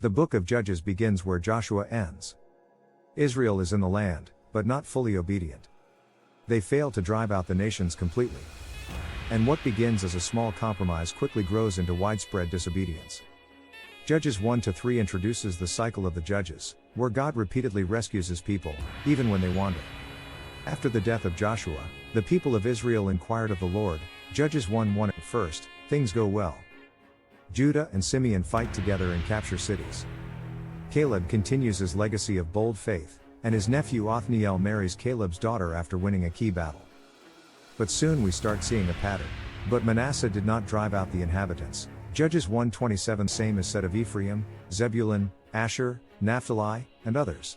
The book of Judges begins where Joshua ends. Israel is in the land, but not fully obedient. They fail to drive out the nations completely. And what begins as a small compromise quickly grows into widespread disobedience. Judges 1-3 introduces the cycle of the judges, where God repeatedly rescues his people, even when they wander. After the death of Joshua, the people of Israel inquired of the Lord. Judges 1:1. At first, things go well. Judah and Simeon fight together and capture cities. Caleb continues his legacy of bold faith, and his nephew Othniel marries Caleb's daughter after winning a key battle. But soon we start seeing a pattern. But Manasseh did not drive out the inhabitants. Judges 1:27. Same is said of Ephraim, Zebulun, Asher, Naphtali, and others.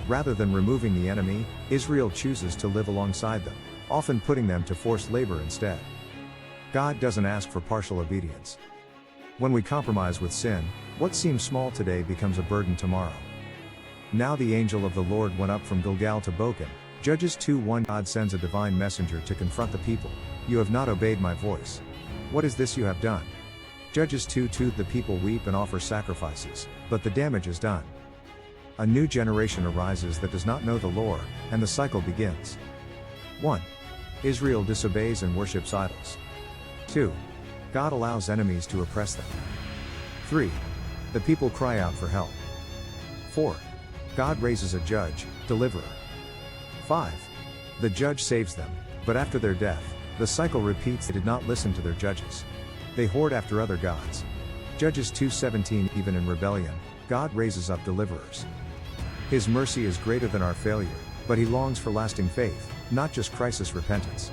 Rather than removing the enemy, Israel chooses to live alongside them, often putting them to forced labor instead. God doesn't ask for partial obedience. When we compromise with sin, what seems small today becomes a burden tomorrow. Now the angel of the Lord went up from Gilgal to Bochim. Judges 2:1. God sends a divine messenger to confront the people. You have not obeyed my voice. What is this you have done? Judges 2:2. The people weep and offer sacrifices, but the damage is done. A new generation arises that does not know the Lord, and the cycle begins. 1. Israel disobeys and worships idols. 2. God allows enemies to oppress them. 3. The people cry out for help. 4. God raises a judge, deliverer. 5. The judge saves them, but after their death, the cycle repeats. They did not listen to their judges. They hoard after other gods. Judges 2:17. Even in rebellion, God raises up deliverers. His mercy is greater than our failure, but he longs for lasting faith, not just crisis repentance.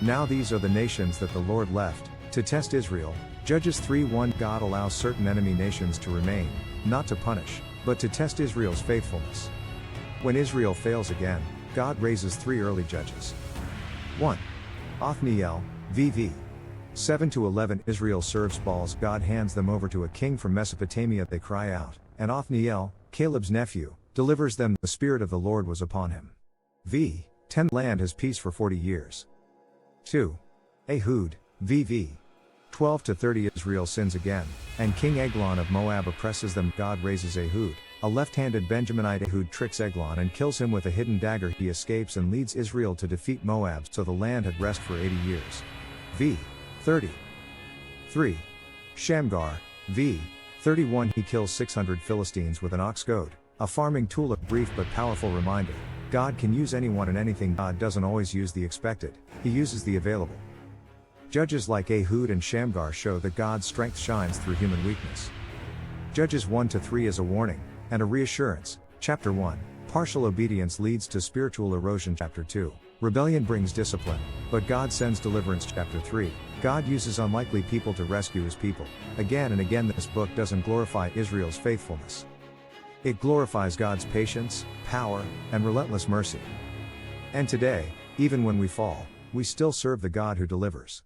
Now these are the nations that the Lord left to test Israel. Judges 3:1. God allows certain enemy nations to remain, not to punish, but to test Israel's faithfulness. When Israel fails again, God raises 3 early judges. 1. Othniel, VV. 7-11. Israel serves Baals. God hands them over to a king from Mesopotamia. They cry out, and Othniel, Caleb's nephew, delivers them. The Spirit of the Lord was upon him. 10. Land has peace for 40 years. 2. Ehud, VV. 12-30. Israel sins again, and King Eglon of Moab oppresses them. God raises Ehud, a left-handed Benjaminite. Ehud tricks Eglon and kills him with a hidden dagger. He escapes and leads Israel to defeat Moab, so the land had rest for 80 years. 30. 3. Shamgar, v. 31. He kills 600 Philistines with an ox goad, a farming tool. A brief but powerful reminder. God can use anyone and anything. God doesn't always use the expected, he uses the available. Judges like Ehud and Shamgar show that God's strength shines through human weakness. Judges 1-3 is a warning and a reassurance. Chapter 1. Partial obedience leads to spiritual erosion. Chapter 2. Rebellion brings discipline, but God sends deliverance. Chapter 3. God uses unlikely people to rescue his people. Again and again, this book doesn't glorify Israel's faithfulness. It glorifies God's patience, power, and relentless mercy. And today, even when we fall, we still serve the God who delivers.